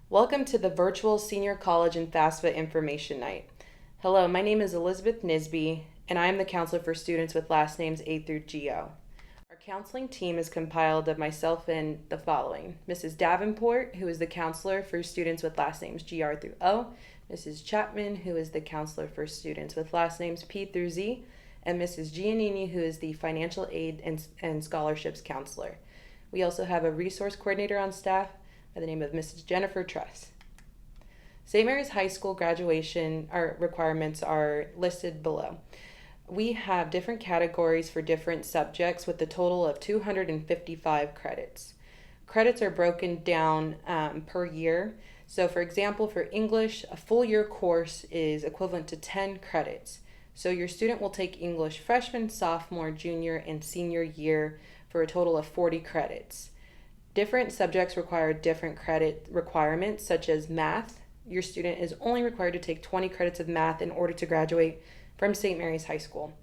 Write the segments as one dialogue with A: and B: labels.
A: Welcome to the virtual Senior College and FAFSA Information Night. Hello, my name is Elizabeth Nisby, and I am the counselor for students with last names A through GO. Our counseling team is compiled of myself and the following: Mrs. Davenport, who is the counselor for students with last names GR through O, Mrs. Chapman, who is the counselor for students with last names P through Z, and Mrs. Giannini, who is the financial aid and scholarships counselor. We also have a resource coordinator on staff by the name of Mrs. Jennifer Truss. St. Mary's High School graduation requirements are listed below. We have different categories for different subjects with a total of 255 credits. Credits are broken down per year. So for example, for English, a full year course is equivalent to 10 credits. So your student will take English freshman, sophomore, junior, and senior year for a total of 40 credits. Different subjects require different credit requirements, such as math. Your student is only required to take 20 credits of math in order to graduate from St. Mary's High School.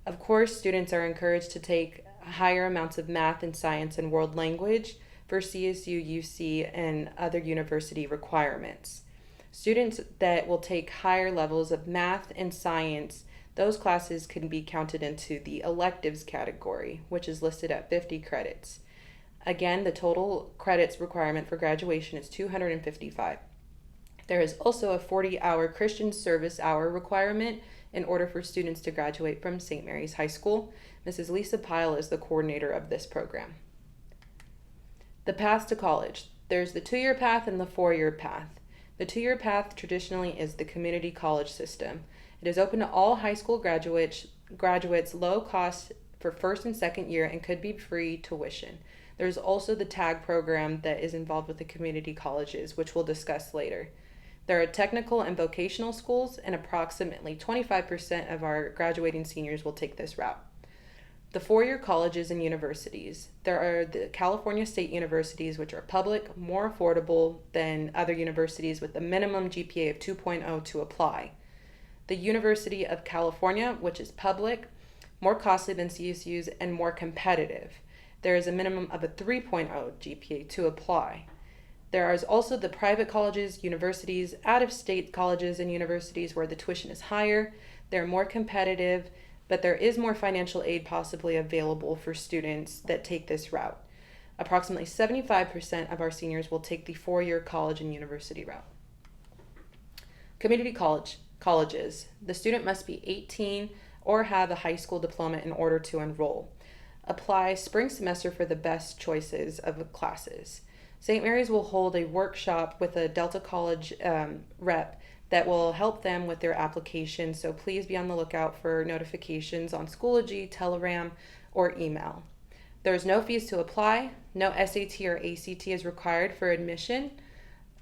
A: Of course, students are encouraged to take higher amounts of math and science and world language for CSU, UC, and other university requirements. Students that will take higher levels of math and science, those classes can be counted into the electives category, which is listed at 50 credits. Again, the total credits requirement for graduation is 255. There is also a 40-hour Christian service hour requirement in order for students to graduate from St. Mary's High School. Mrs. Lisa Pyle is the coordinator of this program. The path to college. There's the 2-year path and the 4-year path. The 2-year path traditionally is the community college system. It is open to all high school graduates, low cost for first and second year, and could be free tuition. There's also the TAG program that is involved with the community colleges, which we'll discuss later. There are technical and vocational schools, and approximately 25% of our graduating seniors will take this route. The 4-year colleges and universities. There are the California State Universities, which are public, more affordable than other universities with a minimum GPA of 2.0 to apply. The University of California, which is public, more costly than CSU's, and more competitive. There is a minimum of a 3.0 GPA to apply. There is also the private colleges, universities, out-of-state colleges and universities where the tuition is higher. They're more competitive, but there is more financial aid possibly available for students that take this route. Approximately 75% of our seniors will take the 4-year college and university route. Community colleges. The student must be 18 or have a high school diploma in order to enroll. Apply spring semester for the best choices of classes. St. Mary's will hold a workshop with a Delta College rep that will help them with their application, so please be on the lookout for notifications on Schoology, Telegram, or email. There's no fees to apply. No SAT or ACT is required for admission.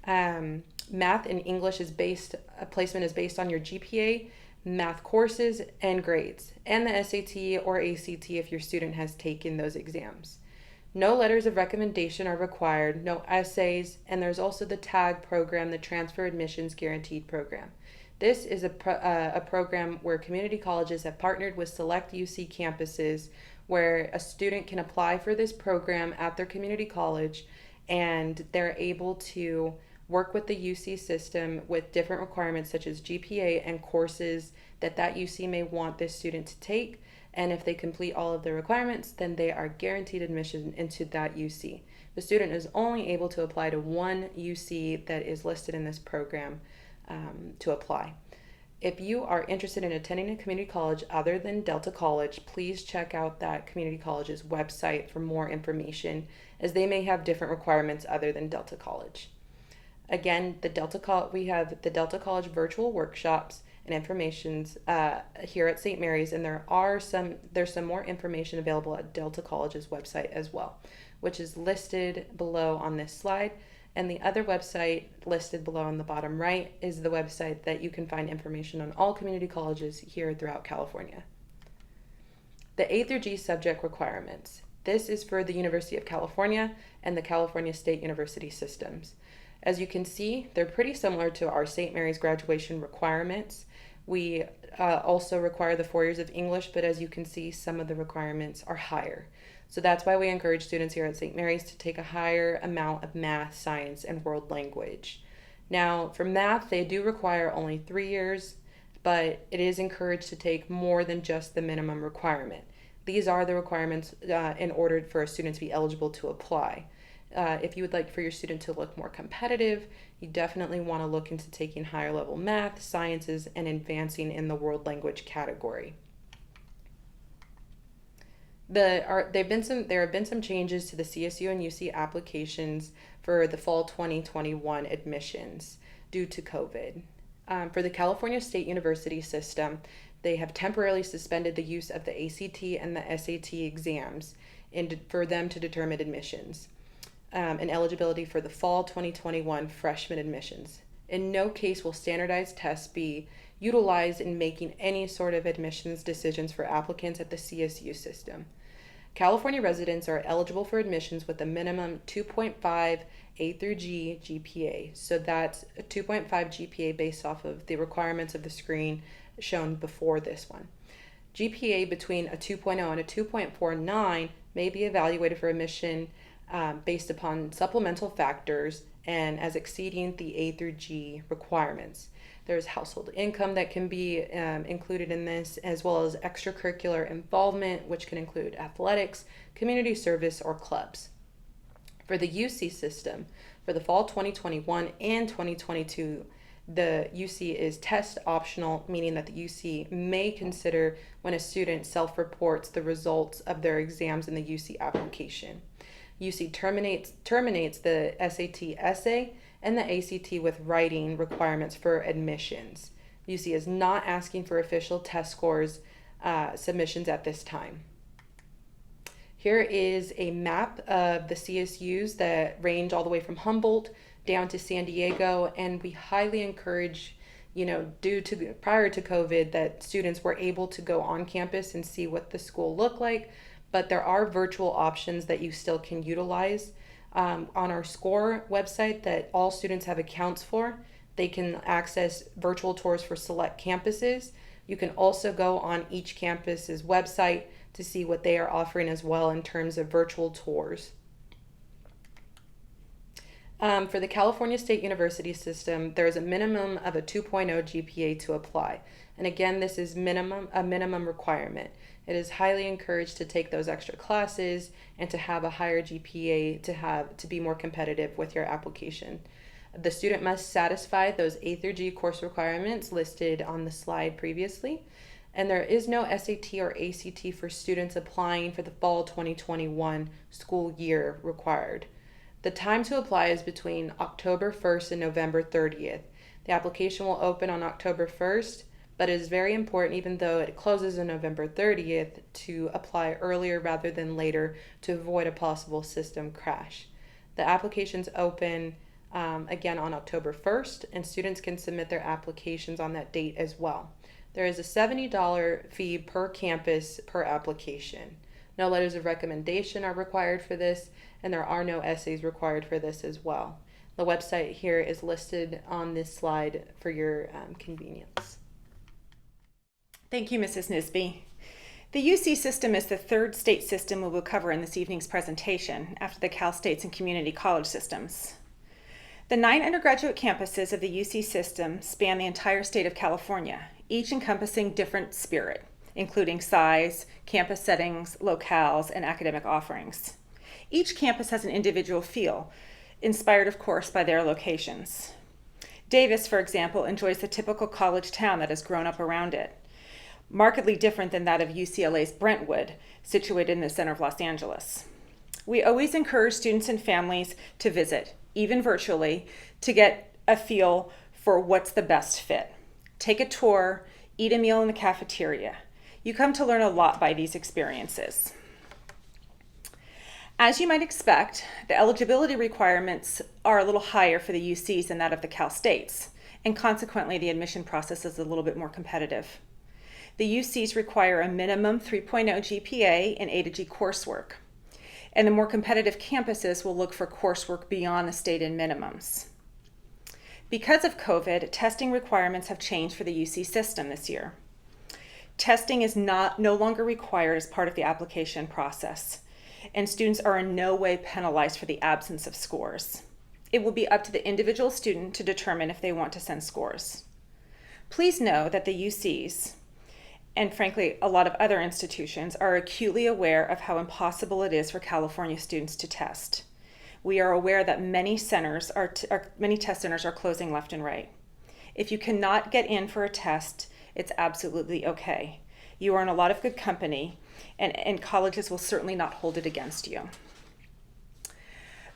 A: Math and English placement is based on your GPA, math courses, and grades, and the SAT or ACT if your student has taken those exams. No letters of recommendation are required, no essays, and there's also the TAG program, the Transfer Admissions Guaranteed Program. This is a program where community colleges have partnered with select UC campuses where a student can apply for this program at their community college, and they're able to work with the UC system with different requirements such as GPA and courses that UC may want this student to take. And if they complete all of the requirements, then they are guaranteed admission into that UC. The student is only able to apply to one UC that is listed in this program to apply. If you are interested in attending a community college other than Delta College, please check out that community college's website for more information, as they may have different requirements other than Delta College. Again, we have the Delta College virtual workshops and informations here at St. Mary's, and there's some more information available at Delta College's website as well, which is listed below on this slide. And the other website listed below on the bottom right is the website that you can find information on all community colleges here throughout California. The A through G subject requirements. This is for the University of California and the California State University systems. As you can see, they're pretty similar to our St. Mary's graduation requirements. We also require the 4 years of English, but as you can see, some of the requirements are higher. So that's why we encourage students here at St. Mary's to take a higher amount of math, science, and world language. Now, for math, they do require only 3 years, but it is encouraged to take more than just the minimum requirement. These are the requirements in order for a student to be eligible to apply. If you would like for your student to look more competitive, you definitely want to look into taking higher level math, sciences, and advancing in the world language category. There have been some changes to the CSU and UC applications for the fall 2021 admissions due to COVID. For the California State University system, they have temporarily suspended the use of the ACT and the SAT exams for them to determine admissions and eligibility for the fall 2021 freshman admissions. In no case will standardized tests be utilized in making any sort of admissions decisions for applicants at the CSU system. California residents are eligible for admissions with a minimum 2.5 A through G GPA. So that's a 2.5 GPA based off of the requirements of the screen shown before this one. GPA between a 2.0 and a 2.49 may be evaluated for admission based upon supplemental factors and as exceeding the A through G requirements. There's household income that can be included in this, as well as extracurricular involvement, which can include athletics, community service, or clubs. For the UC system, for the fall 2021 and 2022, the UC is test optional, meaning that the UC may consider when a student self-reports the results of their exams in the UC application. UC terminates the SAT essay and the ACT with writing requirements for admissions. UC is not asking for official test scores submissions at this time. Here is a map of the CSUs that range all the way from Humboldt down to San Diego, and we highly encourage, prior to COVID, that students were able to go on campus and see what the school looked like, but there are virtual options that you still can utilize. On our SCORE website that all students have accounts for, they can access virtual tours for select campuses. You can also go on each campus's website to see what they are offering as well in terms of virtual tours. For the California State University system, there is a minimum of a 2.0 GPA to apply. And again, this is a minimum requirement. It is highly encouraged to take those extra classes and to have a higher GPA to be more competitive with your application. The student must satisfy those A through G course requirements listed on the slide previously. And there is no SAT or ACT for students applying for the fall 2021 school year required. The time to apply is between October 1st and November 30th. The application will open on October 1st, but it is very important, even though it closes on November 30th, to apply earlier rather than later to avoid a possible system crash. The applications open again on October 1st, and students can submit their applications on that date as well. There is a $70 fee per campus per application. No letters of recommendation are required for this, and there are no essays required for this as well. The website here is listed on this slide for your convenience.
B: Thank you, Mrs. Nisby. The UC system is the third state system we will cover in this evening's presentation after the Cal States and community college systems. The 9 undergraduate campuses of the UC system span the entire state of California, each encompassing different spirit, including size, campus settings, locales, and academic offerings. Each campus has an individual feel, inspired, of course, by their locations. Davis, for example, enjoys the typical college town that has grown up around it, markedly different than that of UCLA's Brentwood, situated in the center of Los Angeles. We always encourage students and families to visit, even virtually, to get a feel for what's the best fit. Take a tour, eat a meal in the cafeteria. You come to learn a lot by these experiences. As you might expect, the eligibility requirements are a little higher for the UCs than that of the Cal States, and consequently the admission process is a little bit more competitive. The UCs require a minimum 3.0 GPA and A to G coursework, and the more competitive campuses will look for coursework beyond the stated minimums. Because of COVID, testing requirements have changed for the UC system this year. Testing is no longer required as part of the application process. and students are in no way penalized for the absence of scores. It will be up to the individual student to determine if they want to send scores. Please know that the UCs, and frankly a lot of other institutions, are acutely aware of how impossible it is for California students to test. We are aware that many test centers are closing left and right. If you cannot get in for a test, it's absolutely okay. You are in a lot of good company, and colleges will certainly not hold it against you.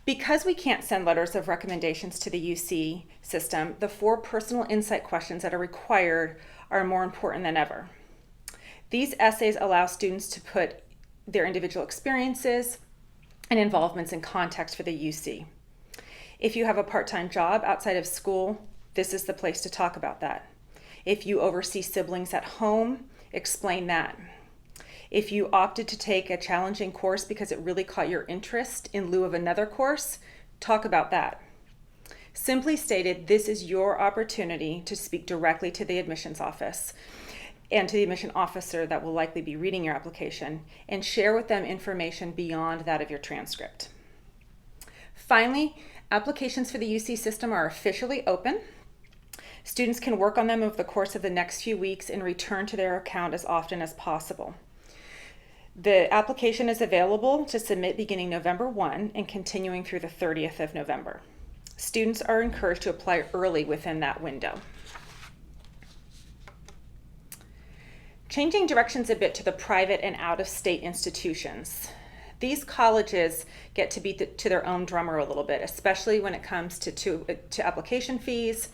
B: Because we can't send letters of recommendations to the UC system, the 4 personal insight questions that are required are more important than ever. These essays allow students to put their individual experiences and involvements in context for the UC. If you have a part-time job outside of school, this is the place to talk about that. If you oversee siblings at home, explain that. If you opted to take a challenging course because it really caught your interest in lieu of another course, talk about that. Simply stated, this is your opportunity to speak directly to the admissions office and to the admission officer that will likely be reading your application, and share with them information beyond that of your transcript. Finally, applications for the UC system are officially open. Students can work on them over the course of the next few weeks and return to their account as often as possible. The application is available to submit beginning November 1 and continuing through the 30th of November. Students are encouraged to apply early within that window. Changing directions a bit to the private and out-of-state institutions. These colleges get to beat to their own drummer a little bit, especially when it comes to application fees,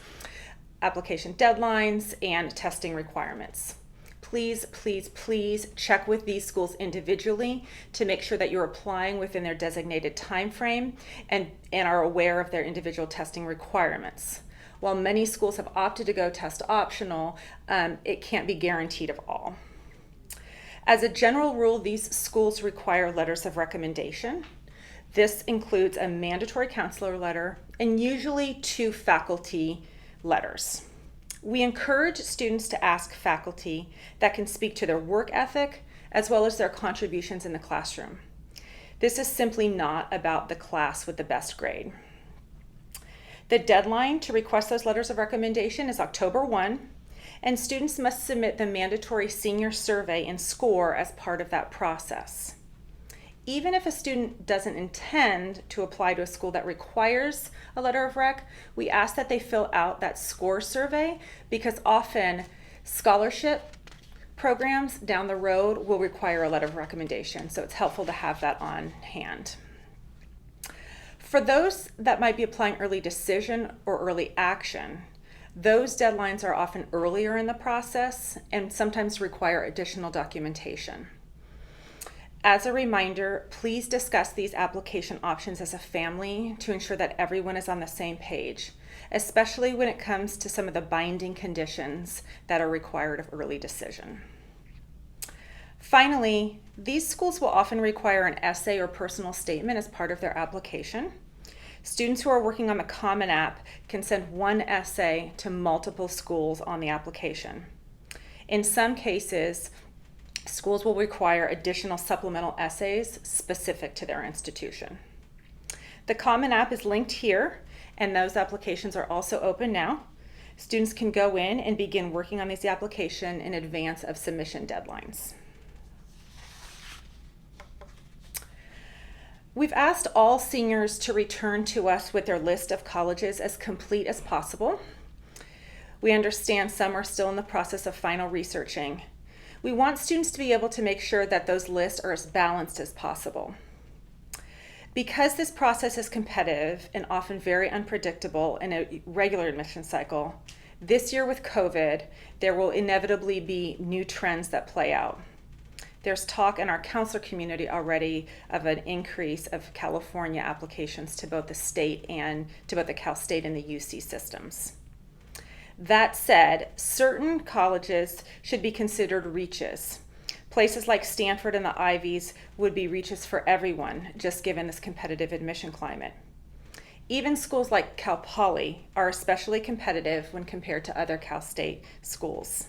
B: application deadlines, and testing requirements. Please, please, please check with these schools individually to make sure that you're applying within their designated time frame and are aware of their individual testing requirements. While many schools have opted to go test optional, it can't be guaranteed of all. As a general rule, these schools require letters of recommendation. This includes a mandatory counselor letter and usually 2 faculty letters. We encourage students to ask faculty that can speak to their work ethic as well as their contributions in the classroom. This is simply not about the class with the best grade. The deadline to request those letters of recommendation is October 1, and students must submit the mandatory senior survey and score as part of that process. Even if a student doesn't intend to apply to a school that requires a letter of rec, we ask that they fill out that score survey, because often scholarship programs down the road will require a letter of recommendation, so it's helpful to have that on hand. For those that might be applying early decision or early action, those deadlines are often earlier in the process and sometimes require additional documentation. As a reminder, please discuss these application options as a family to ensure that everyone is on the same page, especially when it comes to some of the binding conditions that are required of early decision. Finally, these schools will often require an essay or personal statement as part of their application. Students who are working on the Common App can send 1 essay to multiple schools on the application. In some cases, schools will require additional supplemental essays specific to their institution. The Common App is linked here, and those applications are also open now. Students can go in and begin working on this application in advance of submission deadlines. We've asked all seniors to return to us with their list of colleges as complete as possible. We understand some are still in the process of final researching. We want students to be able to make sure that those lists are as balanced as possible. Because this process is competitive and often very unpredictable in a regular admission cycle, this year with COVID, there will inevitably be new trends that play out. There's talk in our counselor community already of an increase of California applications to both the state and to both the Cal State and the UC systems. That said, certain colleges should be considered reaches. Places like Stanford and the Ivies would be reaches for everyone, just given this competitive admission climate. Even schools like Cal Poly are especially competitive when compared to other Cal State schools.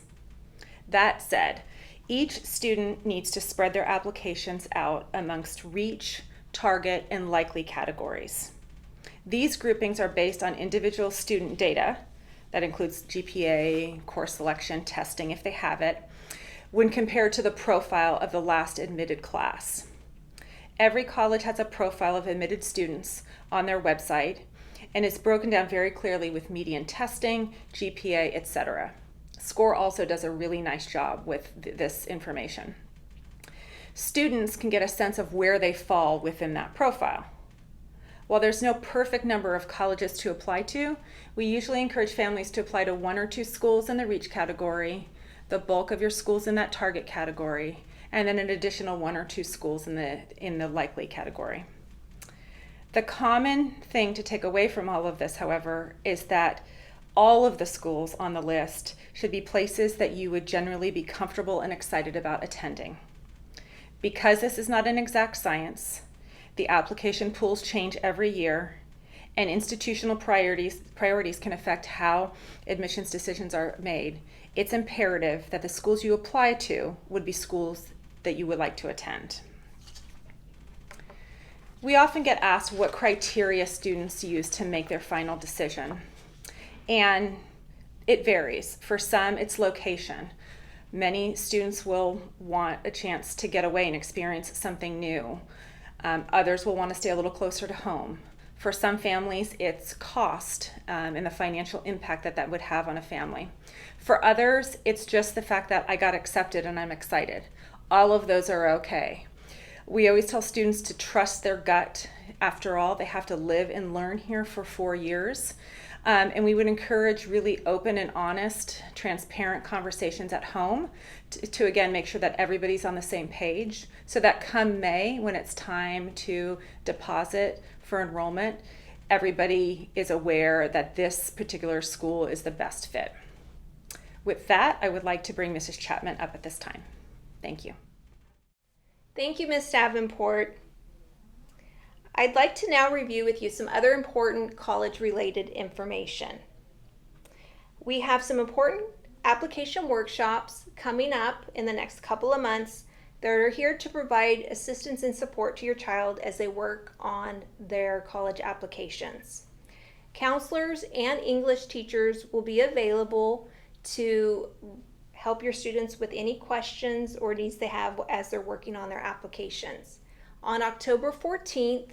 B: That said, Each student needs to spread their applications out amongst reach, target, and likely categories. These groupings are based on individual student data, that includes GPA, course selection, testing if they have it, when compared to the profile of the last admitted class. Every college has a profile of admitted students on their website, and it's broken down very clearly with median testing, GPA, etc. SCORE also does a really nice job with this information. Students can get a sense of where they fall within that profile. While there's no perfect number of colleges to apply to, we usually encourage families to apply to 1 or 2 schools in the reach category, the bulk of your schools in that target category, and then an additional 1 or 2 schools in the likely category. The common thing to take away from all of this, however, is that all of the schools on the list should be places that you would generally be comfortable and excited about attending. Because this is not an exact science, the application pools change every year, and institutional priorities can affect how admissions decisions are made. It's imperative that the schools you apply to would be schools that you would like to attend. We often get asked what criteria students use to make their final decision, and it varies. For some, it's location. Many students will want a chance to get away and experience something new. Others will want to stay a little closer to home. For some families, it's cost and the financial impact that would have on a family. For others, it's just the fact that I got accepted and I'm excited. All of those are okay. We always tell students to trust their gut. After all, they have to live and learn here for 4 years. And we would encourage really open and honest, transparent conversations at home to again, make sure that everybody's on the same page so that come May, when it's time to deposit for enrollment, everybody is aware that this particular school is the best fit. With that, I would like to bring Mrs. Chapman up at this time. Thank you.
C: Thank you, Ms. Davenport. I'd like to now review with you some other important college-related information. We have some important application workshops coming up in the next couple of months that are here to provide assistance and support to your child as they work on their college applications. Counselors and English teachers will be available to help your students with any questions or needs they have as they're working on their applications. On October 14th,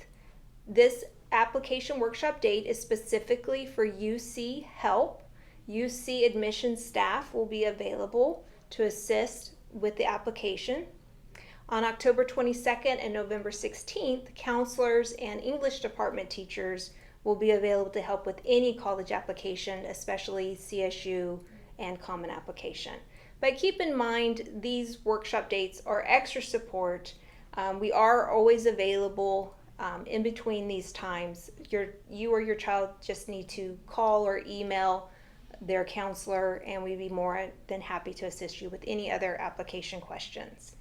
C: this application workshop date is specifically for UC help. UC admissions staff will be available to assist with the application. On October 22nd and November 16th, counselors and English department teachers will be available to help with any college application, especially CSU and Common Application. But keep in mind, these workshop dates are extra support. We are always available in between these times. You or your child just need to call or email their counselor, and we'd be more than happy to assist you with any other application questions.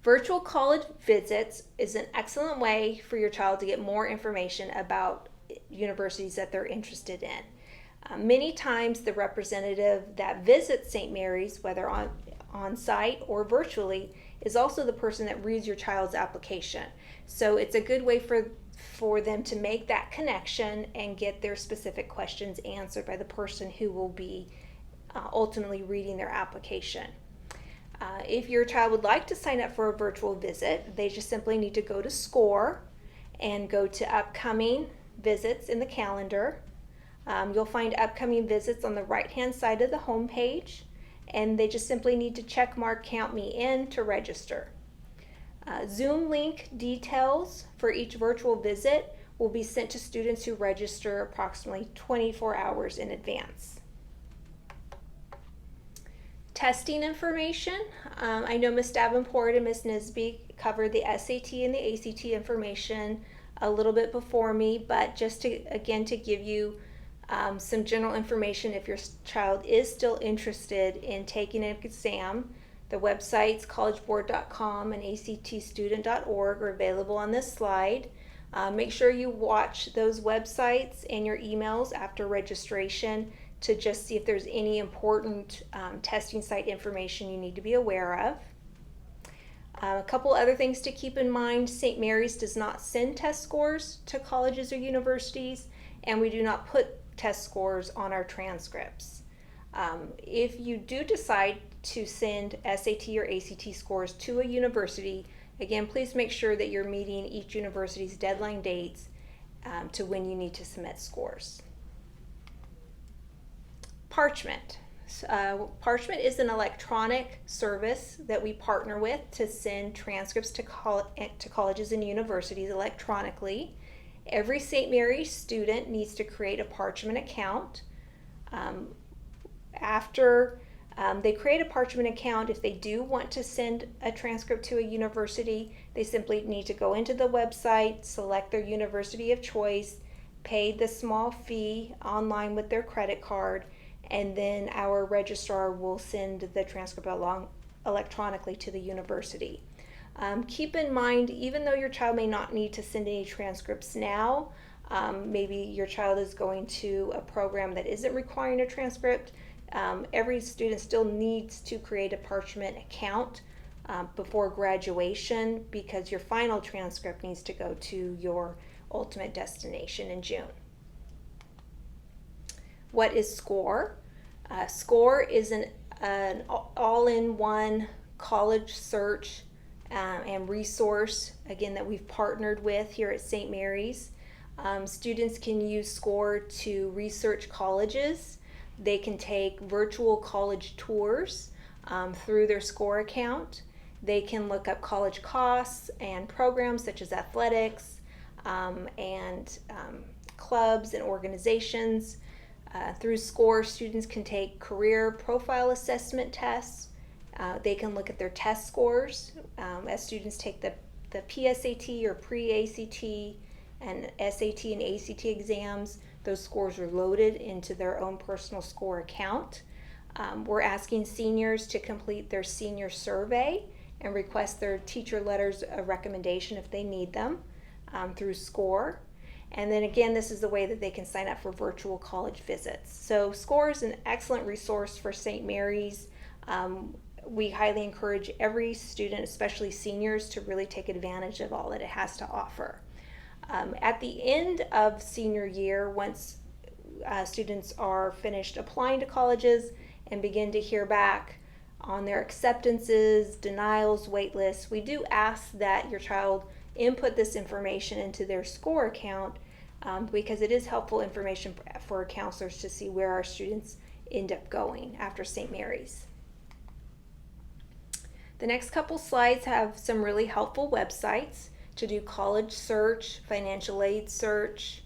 C: Virtual college visits is an excellent way for your child to get more information about universities that they're interested in. Many times the representative that visits St. Mary's, whether on site or virtually, is also the person that reads your child's application. So it's a good way for them to make that connection and get their specific questions answered by the person who will be ultimately reading their application. If your child would like to sign up for a virtual visit, they just simply need to go to SCORE and go to upcoming visits in the calendar. You'll find upcoming visits on the right-hand side of the home page, and they just simply need to check mark Count Me In to register. Zoom link details for each virtual visit will be sent to students who register approximately 24 hours in advance. Testing information. I know Ms. Davenport and Ms. Nisby covered the SAT and the ACT information a little bit before me, but just to give you some general information if your child is still interested in taking an exam. The websites collegeboard.com and actstudent.org are available on this slide. Make sure you watch those websites and your emails after registration to just see if there's any important testing site information you need to be aware of. A couple other things to keep in mind: St. Mary's does not send test scores to colleges or universities, and we do not put test scores on our transcripts. If you do decide to send SAT or ACT scores to a university, again, please make sure that you're meeting each university's deadline dates to when you need to submit scores. Parchment. Parchment is an electronic service that we partner with to send transcripts to colleges and universities electronically. Every St. Mary's student needs to create a Parchment account. After they create a Parchment account, if they do want to send a transcript to a university, they simply need to go into the website, select their university of choice, pay the small fee online with their credit card, and then our registrar will send the transcript along electronically to the university. Keep in mind, even though your child may not need to send any transcripts now, maybe your child is going to a program that isn't requiring a transcript, every student still needs to create a Parchment account before graduation, because your final transcript needs to go to your ultimate destination in June. What is SCORE? SCORE is an all-in-one college search and resource, again, that we've partnered with here at St. Mary's. Students can use SCORE to research colleges. They can take virtual college tours through their SCORE account. They can look up college costs and programs such as athletics and clubs and organizations. Through SCORE, students can take career profile assessment tests. They can look at their test scores as students take the PSAT or pre-ACT and SAT and ACT exams. Those scores are loaded into their own personal SCORE account. We're asking seniors to complete their senior survey and request their teacher letters of recommendation if they need them through SCORE. And then again, this is the way that they can sign up for virtual college visits. So SCORE is an excellent resource for St. Mary's. We highly encourage every student, especially seniors, to really take advantage of all that it has to offer. At the end of senior year, once students are finished applying to colleges and begin to hear back on their acceptances, denials, wait lists, we do ask that your child input this information into their SCORE account because it is helpful information for counselors to see where our students end up going after St. Mary's. The next couple slides have some really helpful websites to do college search, financial aid search,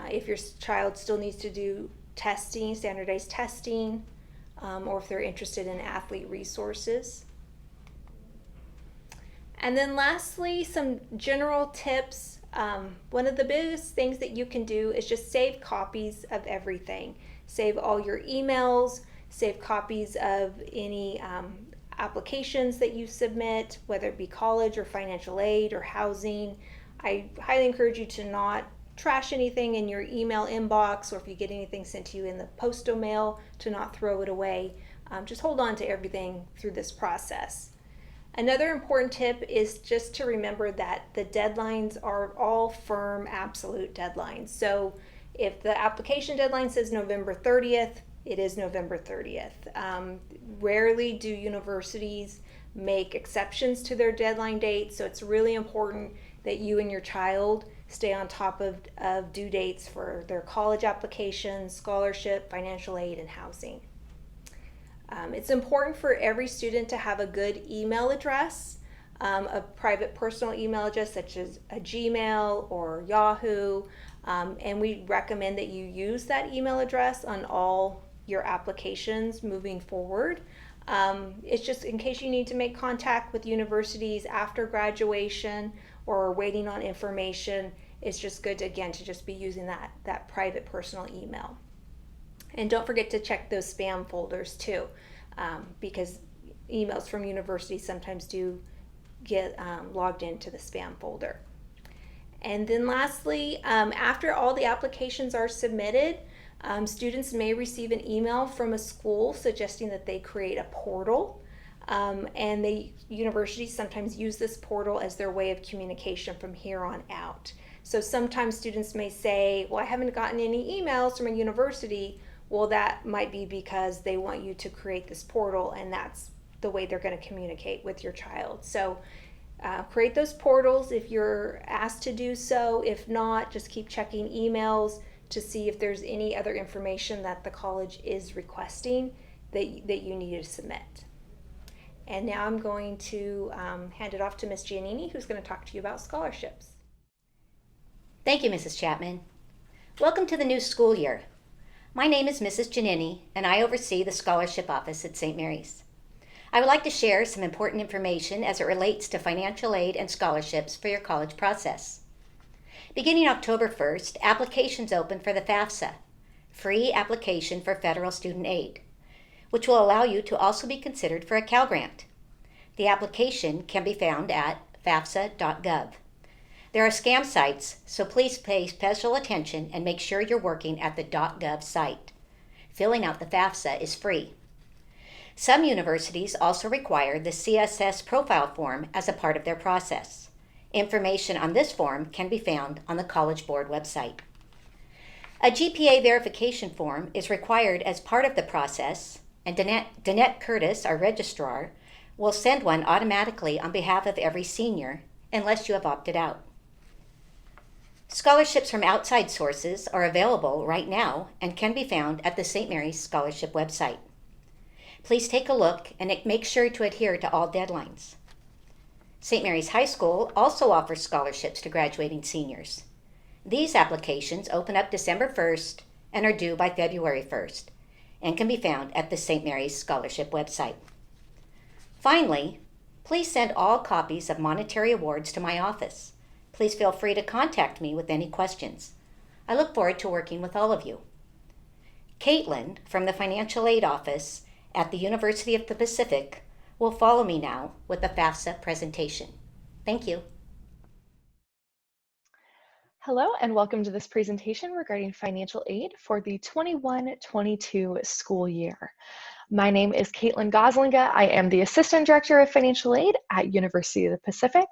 C: if your child still needs to do testing, standardized testing, or if they're interested in athlete resources. And then lastly, some general tips. One of the biggest things that you can do is just save copies of everything. Save all your emails, save copies of any applications that you submit, whether it be college or financial aid or housing. I highly encourage you to not trash anything in your email inbox, or if you get anything sent to you in the postal mail, to not throw it away. Just hold on to everything through this process. Another important tip is just to remember that the deadlines are all firm, absolute deadlines. So if the application deadline says November 30th, it is November 30th. Rarely do universities make exceptions to their deadline date, so it's really important that you and your child stay on top of due dates for their college applications, scholarship, financial aid, and housing. It's important for every student to have a good email address, a private personal email address such as a Gmail or Yahoo, and we recommend that you use that email address on all your applications moving forward. It's just in case you need to make contact with universities after graduation or waiting on information, it's just good to, again, to just be using that private personal email. And don't forget to check those spam folders too, because emails from universities sometimes do get logged into the spam folder. And then lastly, after all the applications are submitted, Students may receive an email from a school suggesting that they create a portal, and universities sometimes use this portal as their way of communication from here on out. So sometimes students may say, well, I haven't gotten any emails from a university. Well, that might be because they want you to create this portal, and that's the way they're going to communicate with your child. So create those portals if you're asked to do so. If not, just keep checking emails to see if there's any other information that the college is requesting that you need to submit. And now I'm going to hand it off to Ms. Giannini, who's going to talk to you about scholarships.
D: Thank you, Mrs. Chapman. Welcome to the new school year. My name is Mrs. Giannini, and I oversee the scholarship office at St. Mary's. I would like to share some important information as it relates to financial aid and scholarships for your college process. Beginning October 1st, applications open for the FAFSA, free application for federal student aid, which will allow you to also be considered for a Cal Grant. The application can be found at fafsa.gov. There are scam sites, so please pay special attention and make sure you're working at the .gov site. Filling out the FAFSA is free. Some universities also require the CSS profile form as a part of their process. Information on this form can be found on the College Board website. A GPA verification form is required as part of the process, and Danette Curtis, our registrar, will send one automatically on behalf of every senior unless you have opted out. Scholarships from outside sources are available right now and can be found at the St. Mary's Scholarship website. Please take a look and make sure to adhere to all deadlines. St. Mary's High School also offers scholarships to graduating seniors. These applications open up December 1st and are due by February 1st and can be found at the St. Mary's Scholarship website. Finally, please send all copies of monetary awards to my office. Please feel free to contact me with any questions. I look forward to working with all of you. Caitlin from the Financial Aid Office at the University of the Pacific will follow me now with the FAFSA presentation. Thank you.
E: Hello and welcome to this presentation regarding financial aid for the 21-22 school year. My name is Caitlin Goslinga. I am the Assistant Director of Financial Aid at University of the Pacific.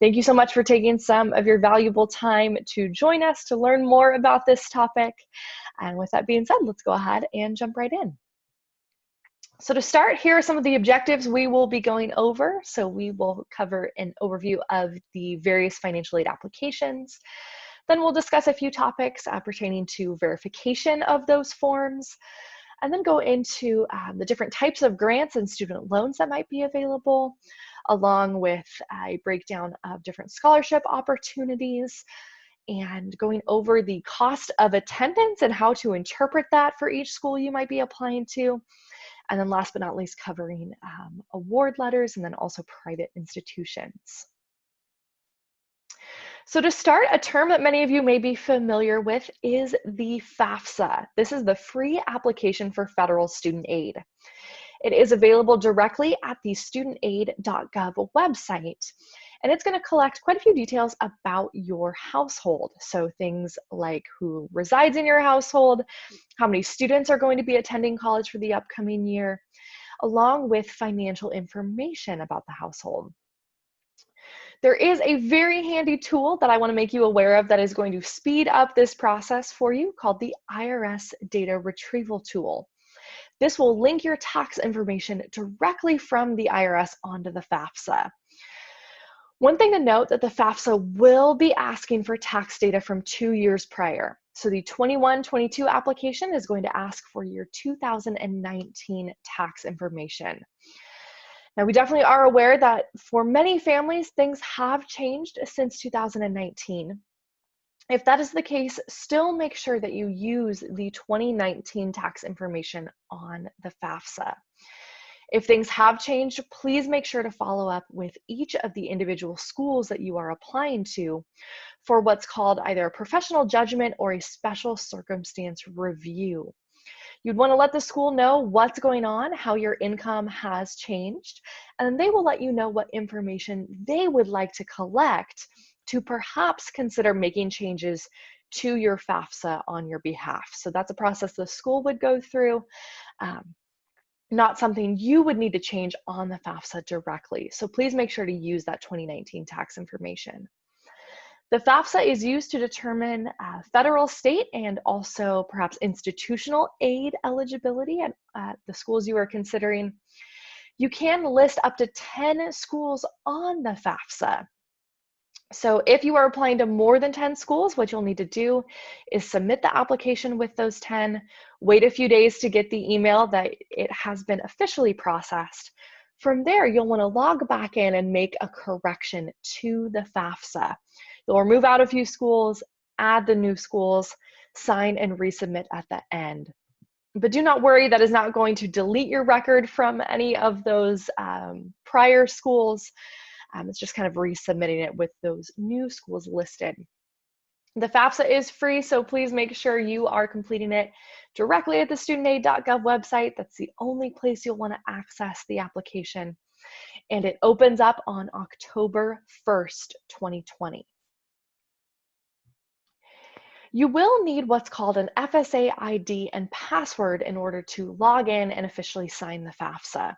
E: Thank you so much for taking some of your valuable time to join us to learn more about this topic. And with that being said, let's go ahead and jump right in. So to start, here are some of the objectives we will be going over. So we will cover an overview of the various financial aid applications. Then we'll discuss a few topics pertaining to verification of those forms, and then go into the different types of grants and student loans that might be available, along with a breakdown of different scholarship opportunities, and going over the cost of attendance and how to interpret that for each school you might be applying to. And then last but not least, covering award letters and then also private institutions. So to start, a term that many of you may be familiar with is the FAFSA. This is the free application for federal student aid. It is available directly at the studentaid.gov website, and it's going to collect quite a few details about your household. So things like who resides in your household, how many students are going to be attending college for the upcoming year, along with financial information about the household. There is a very handy tool that I want to make you aware of that is going to speed up this process for you called the IRS Data Retrieval Tool. This will link your tax information directly from the IRS onto the FAFSA. One thing to note that the FAFSA will be asking for tax data from 2 years prior. So the 21-22 application is going to ask for your 2019 tax information. Now, we definitely are aware that for many families, things have changed since 2019. If that is the case, still make sure that you use the 2019 tax information on the FAFSA. If things have changed, please make sure to follow up with each of the individual schools that you are applying to for what's called either a professional judgment or a special circumstance review. You'd want to let the school know what's going on, how your income has changed, and they will let you know what information they would like to collect to perhaps consider making changes to your FAFSA on your behalf. So that's a process the school would go through, not something you would need to change on the FAFSA directly. So please make sure to use that 2019 tax information. The FAFSA is used to determine federal, state, and also perhaps institutional aid eligibility at the schools you are considering. You can list up to 10 schools on the FAFSA. So if you are applying to more than 10 schools, what you'll need to do is submit the application with those 10, wait a few days to get the email that it has been officially processed. From there, you'll want to log back in and make a correction to the FAFSA. You'll remove out a few schools, add the new schools, sign and resubmit at the end. But do not worry, that is not going to delete your record from any of those prior schools. It's just kind of resubmitting it with those new schools listed. The FAFSA is free, so please make sure you are completing it directly at the studentaid.gov website. That's the only place you'll want to access the application. And it opens up on October 1st, 2020. You will need what's called an FSA ID and password in order to log in and officially sign the FAFSA.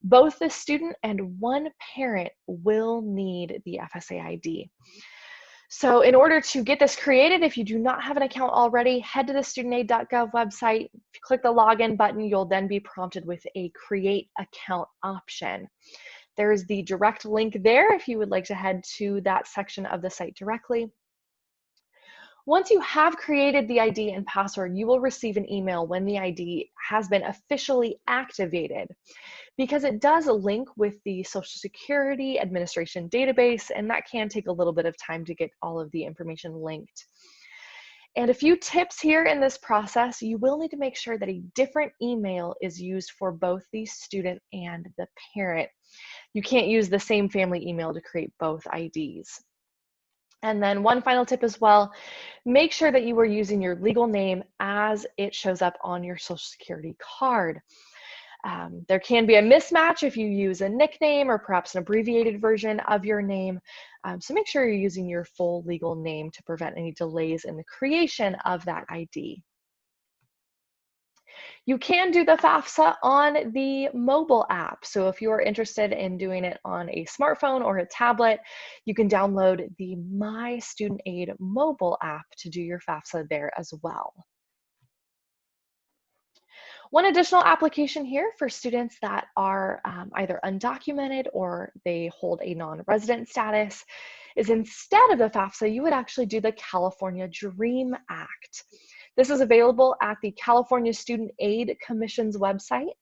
E: Both the student and one parent will need the FSA ID. So in order to get this created, if you do not have an account already, head to the studentaid.gov website. If you click the login button, you'll then be prompted with a create account option. There is the direct link there if you would like to head to that section of the site directly. Once you have created the ID and password, you will receive an email when the ID has been officially activated, because it does link with the Social Security Administration database, and that can take a little bit of time to get all of the information linked. And a few tips here in this process: you will need to make sure that a different email is used for both the student and the parent. You can't use the same family email to create both IDs. And then one final tip as well, make sure that you are using your legal name as it shows up on your Social Security card. There can be a mismatch if you use a nickname or perhaps an abbreviated version of your name. So make sure you're using your full legal name to prevent any delays in the creation of that ID. You can do the FAFSA on the mobile app. So if you're interested in doing it on a smartphone or a tablet, you can download the My Student Aid mobile app to do your FAFSA there as well. One additional application here for students that are either undocumented or they hold a non-resident status is, instead of the FAFSA, you would actually do the California DREAM Act. This is available at the California Student Aid Commission's website.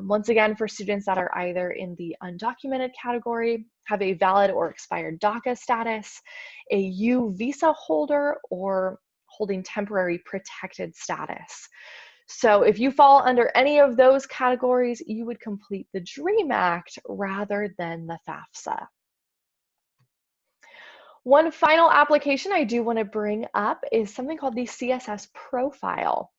E: Once again, for students that are either in the undocumented category, have a valid or expired DACA status, a U visa holder, or holding temporary protected status. So if you fall under any of those categories, you would complete the DREAM Act rather than the FAFSA. One final application I do want to bring up is something called the CSS Profile.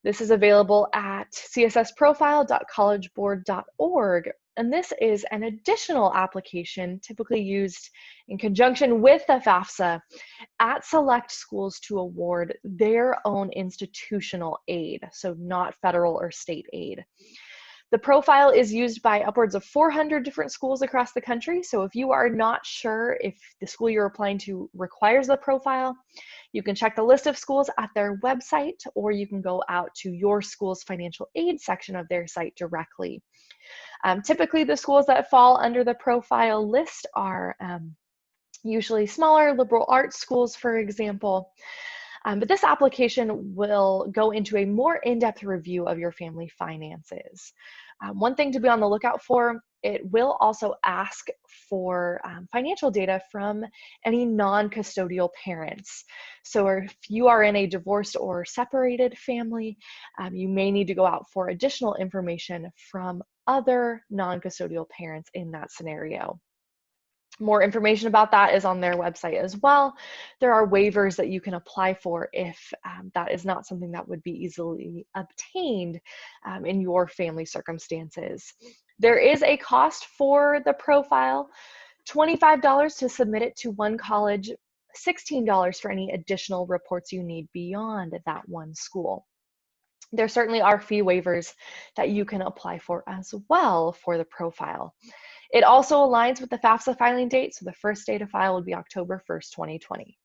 E: This is available at cssprofile.collegeboard.org, and this is an additional application typically used in conjunction with the FAFSA at select schools to award their own institutional aid, so not federal or state aid. The profile is used by upwards of 400 different schools across the country. So if you are not sure if the school you're applying to requires the profile, you can check the list of schools at their website, or you can go out to your school's financial aid section of their site directly. Typically, the schools that fall under the profile list are usually smaller liberal arts schools, for example. But this application will go into a more in-depth review of your family finances. One thing to be on the lookout for, it will also ask for financial data from any non-custodial parents. So if you are in a divorced or separated family, you may need to go out for additional information from other non-custodial parents in that scenario. More information about that is on their website as well. There are waivers that you can apply for if that is not something that would be easily obtained in your family circumstances. There is a cost for the profile, $25 to submit it to one college $16 for any additional reports you need beyond that one school. There certainly are fee waivers that you can apply for as well for the profile. It also aligns with the FAFSA filing date, so the first day to file would be October 1st, 2020.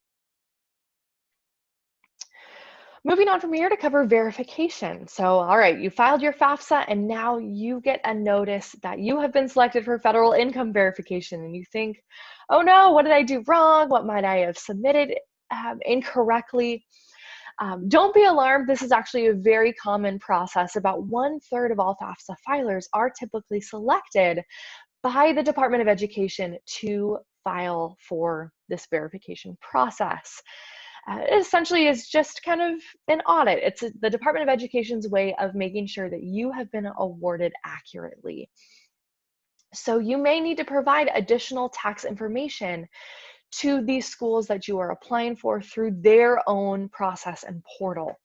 E: Moving on from here to cover verification. So, all right, you filed your FAFSA and now you get a notice that you have been selected for federal income verification, and you think, oh no, what did I do wrong? What might I have submitted incorrectly? Don't be alarmed. This is actually a very common process. About 1/3 of all FAFSA filers are typically selected by the Department of Education to file for this verification process. It essentially is just kind of an audit. It's the Department of Education's way of making sure that you have been awarded accurately. So you may need to provide additional tax information to these schools that you are applying for through their own process and portal.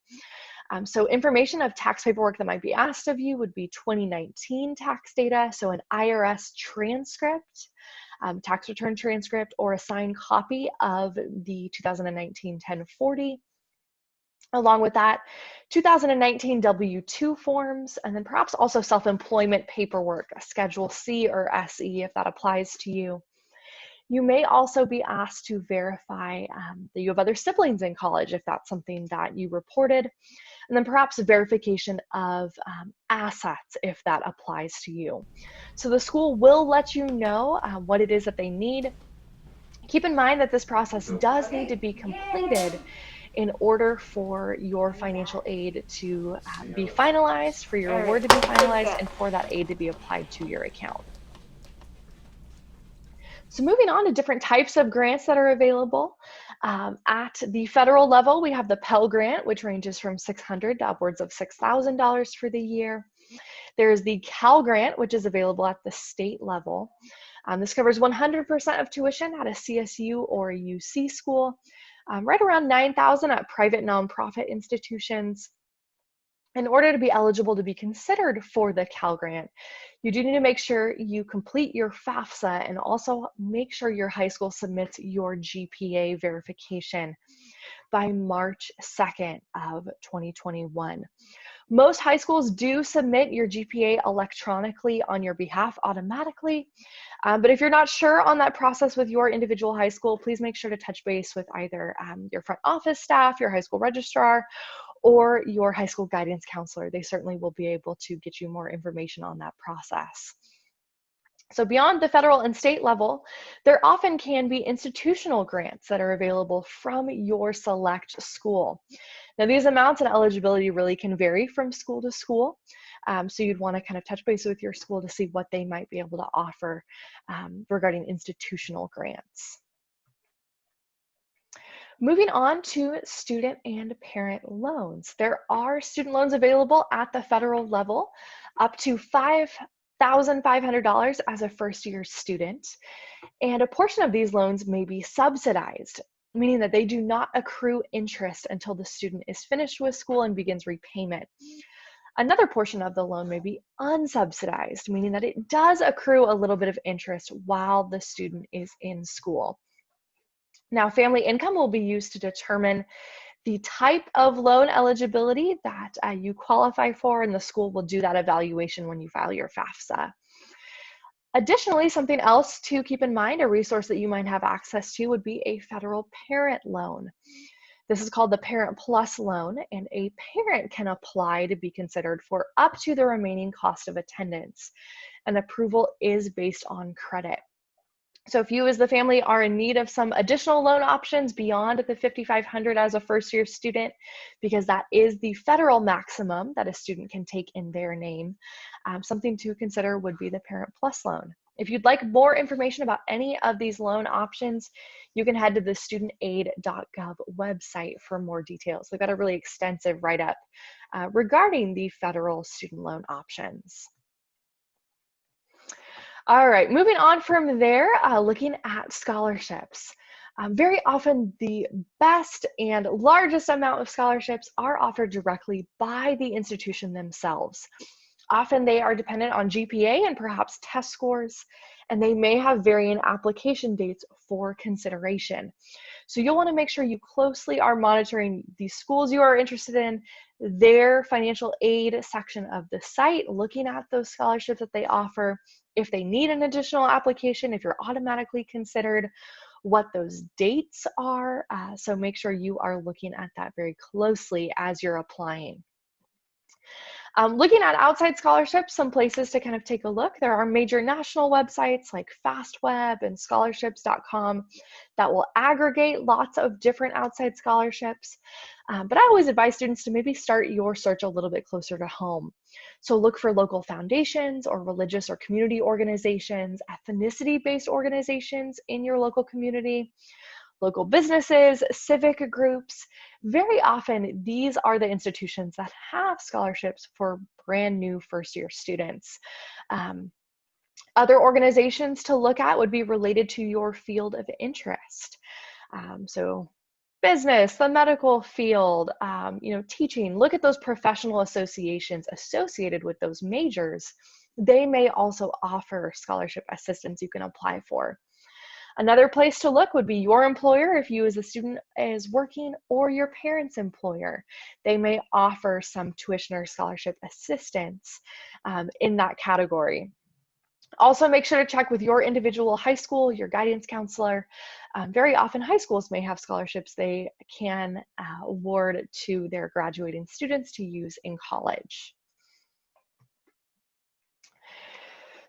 E: So information of tax paperwork that might be asked of you would be 2019 tax data, so an IRS transcript, tax return transcript, or a signed copy of the 2019 1040. Along with that, 2019 W-2 forms, and then perhaps also self-employment paperwork, a Schedule C or SE if that applies to you. You may also be asked to verify that you have other siblings in college if that's something that you reported, and then perhaps a verification of assets if that applies to you. So the school will let you know what it is that they need. Keep in mind that this process does need to be completed in order for your financial aid to be finalized, for your award to be finalized, and for that aid to be applied to your account. So moving on to different types of grants that are available. At the federal level, we have the Pell Grant, which ranges from $600 to upwards of $6,000 for the year. There's the Cal Grant, which is available at the state level. This covers 100% of tuition at a CSU or a UC school, right around $9,000 at private nonprofit institutions. In order to be eligible to be considered for the Cal Grant, you do need to make sure you complete your FAFSA and also make sure your high school submits your GPA verification by March 2nd of 2021. Most high schools do submit your GPA electronically on your behalf automatically, but if you're not sure on that process with your individual high school, please make sure to touch base with either your front office staff, your high school registrar, or your high school guidance counselor. They certainly will be able to get you more information on that process. So beyond the federal and state level, there often can be institutional grants that are available from your select school. Now these amounts and eligibility really can vary from school to school. So you'd want to kind of touch base with your school to see what they might be able to offer regarding institutional grants. Moving on to student and parent loans. There are student loans available at the federal level up to $5,500 as a first-year student. And a portion of these loans may be subsidized, meaning that they do not accrue interest until the student is finished with school and begins repayment. Another portion of the loan may be unsubsidized, meaning that it does accrue a little bit of interest while the student is in school. Now, family income will be used to determine the type of loan eligibility that you qualify for, and the school will do that evaluation when you file your FAFSA. Additionally, something else to keep in mind, a resource that you might have access to would be a federal parent loan. This is called the Parent Plus loan, and a parent can apply to be considered for up to the remaining cost of attendance. And approval is based on credit. So if you as the family are in need of some additional loan options beyond the $5,500 as a first-year student, because that is the federal maximum that a student can take in their name, something to consider would be the Parent Plus loan. If you'd like more information about any of these loan options, you can head to the studentaid.gov website for more details. They've got a really extensive write-up regarding the federal student loan options. All right, moving on from there, looking at scholarships. Very often the best and largest amount of scholarships are offered directly by the institution themselves. Often they are dependent on GPA and perhaps test scores, and they may have varying application dates for consideration. So you'll want to make sure you closely are monitoring the schools you are interested in, their financial aid section of the site, looking at those scholarships that they offer, if they need an additional application, if you're automatically considered, what those dates are. So make sure you are looking at that very closely as you're applying. Looking at outside scholarships, some places to kind of take a look. There are major national websites like FastWeb and scholarships.com that will aggregate lots of different outside scholarships. But I always advise students to maybe start your search a little bit closer to home. So look for local foundations or religious or community organizations, ethnicity-based organizations in your local community, local businesses, civic groups. Very often, these are the institutions that have scholarships for brand new first-year students. Other organizations to look at would be related to your field of interest. So business, the medical field, teaching. Look at those professional associations associated with those majors. They may also offer scholarship assistance you can apply for. Another place to look would be your employer if you as a student is working, or your parents' employer. They may offer some tuition or scholarship assistance in that category. Also, make sure to check with your individual high school, your guidance counselor. Very often high schools may have scholarships they can award to their graduating students to use in college.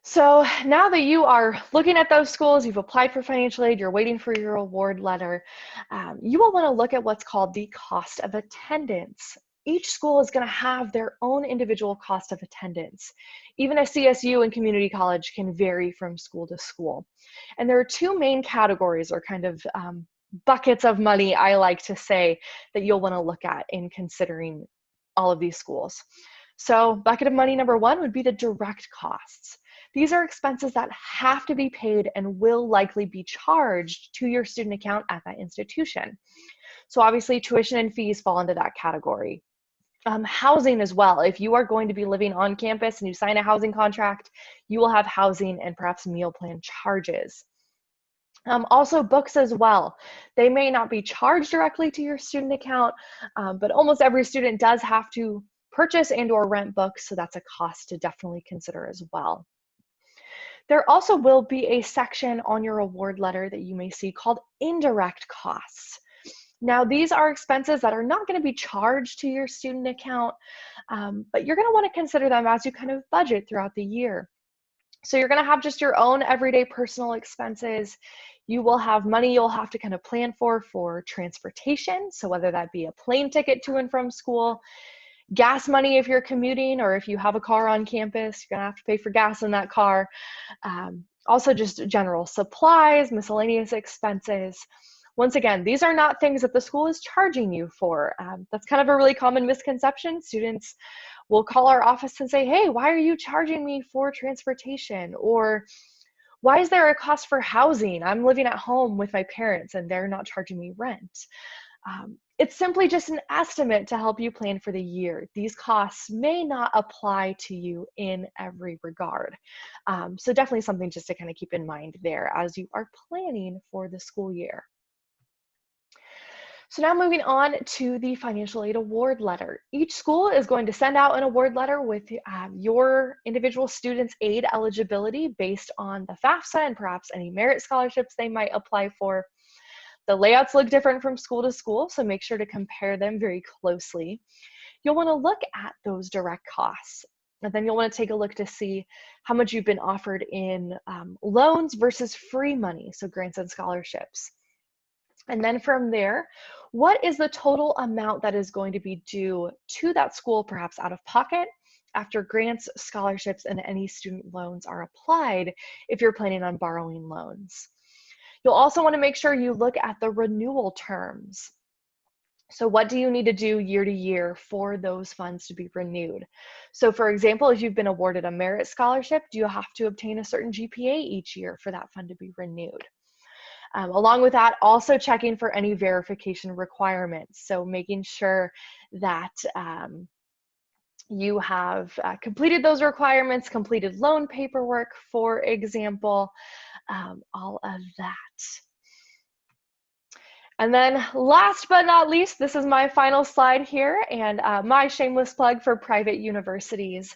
E: So now that you are looking at those schools, you've applied for financial aid, you're waiting for your award letter, you will want to look at what's called the cost of attendance. Each school is going to have their own individual cost of attendance. Even a CSU and community college can vary from school to school. And there are two main categories, or kind of buckets of money, I like to say, that you'll want to look at in considering all of these schools. So bucket of money number one would be the direct costs. These are expenses that have to be paid and will likely be charged to your student account at that institution. So obviously tuition and fees fall into that category. Housing as well. If you are going to be living on campus and you sign a housing contract, you will have housing and perhaps meal plan charges. Also books as well. They may not be charged directly to your student account, but almost every student does have to purchase and or rent books, so that's a cost to definitely consider as well. There also will be a section on your award letter that you may see called indirect costs. Now, these are expenses that are not going to be charged to your student account, but you're going to want to consider them as you kind of budget throughout the year. So you're going to have just your own everyday personal expenses. You will have money you'll have to kind of plan for transportation. So whether that be a plane ticket to and from school, gas money if you're commuting, or if you have a car on campus, you're gonna have to pay for gas in that car. Also just general supplies, miscellaneous expenses. Once again, these are not things that the school is charging you for. That's kind of a really common misconception. Students will call our office and say, hey, why are you charging me for transportation? Or why is there a cost for housing? I'm living at home with my parents and they're not charging me rent. It's simply just an estimate to help you plan for the year. These costs may not apply to you in every regard. So definitely something just to kind of keep in mind there as you are planning for the school year. So now moving on to the financial aid award letter. Each school is going to send out an award letter with your individual student's aid eligibility based on the FAFSA and perhaps any merit scholarships they might apply for. The layouts look different from school to school, so make sure to compare them very closely. You'll want to look at those direct costs, and then you'll want to take a look to see how much you've been offered in loans versus free money, so grants and scholarships. And then from there, what is the total amount that is going to be due to that school, perhaps out of pocket, after grants, scholarships, and any student loans are applied if you're planning on borrowing loans? You'll also want to make sure you look at the renewal terms. So what do you need to do year to year for those funds to be renewed? So for example, if you've been awarded a merit scholarship, do you have to obtain a certain GPA each year for that fund to be renewed? Along with that, also checking for any verification requirements. So making sure that you have completed those requirements, completed loan paperwork, for example, all of that. And then last but not least, this is my final slide here, and my shameless plug for private universities.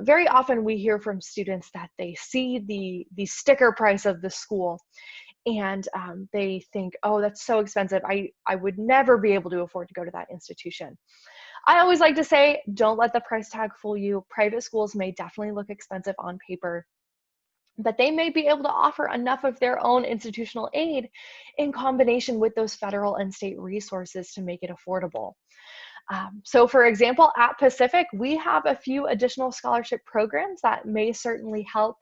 E: Very often we hear from students that they see the sticker price of the school, and they think, oh, that's so expensive. I would never be able to afford to go to that institution. I always like to say, don't let the price tag fool you. Private schools may definitely look expensive on paper, but they may be able to offer enough of their own institutional aid in combination with those federal and state resources to make it affordable. So for example, at Pacific, we have a few additional scholarship programs that may certainly help.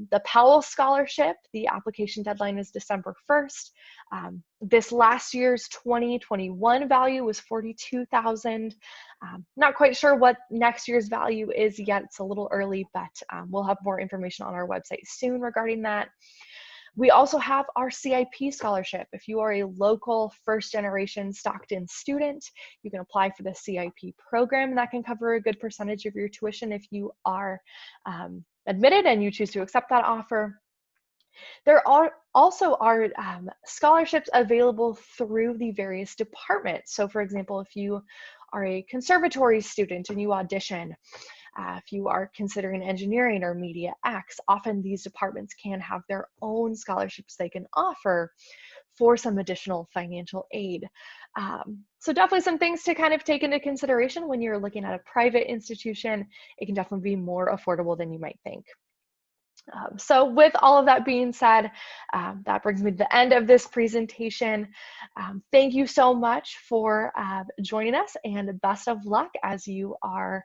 E: The Powell Scholarship, the application deadline is December 1st. This last year's 2021 value was $42,000. Not quite sure what next year's value is yet. It's a little early, but we'll have more information on our website soon regarding that. We also have our CIP scholarship. If you are a local first-generation Stockton student, you can apply for the CIP program. That can cover a good percentage of your tuition if you are admitted and you choose to accept that offer. There are also scholarships available through the various departments. So for example, if you are a conservatory student and you audition, if you are considering engineering or media X, often these departments can have their own scholarships they can offer for some additional financial aid. So definitely some things to kind of take into consideration when you're looking at a private institution. It can definitely be more affordable than you might think. So with all of that being said, that brings me to the end of this presentation. Thank you so much for joining us, and best of luck as you are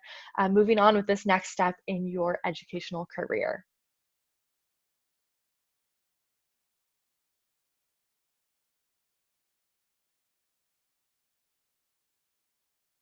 E: moving on with this next step in your educational career.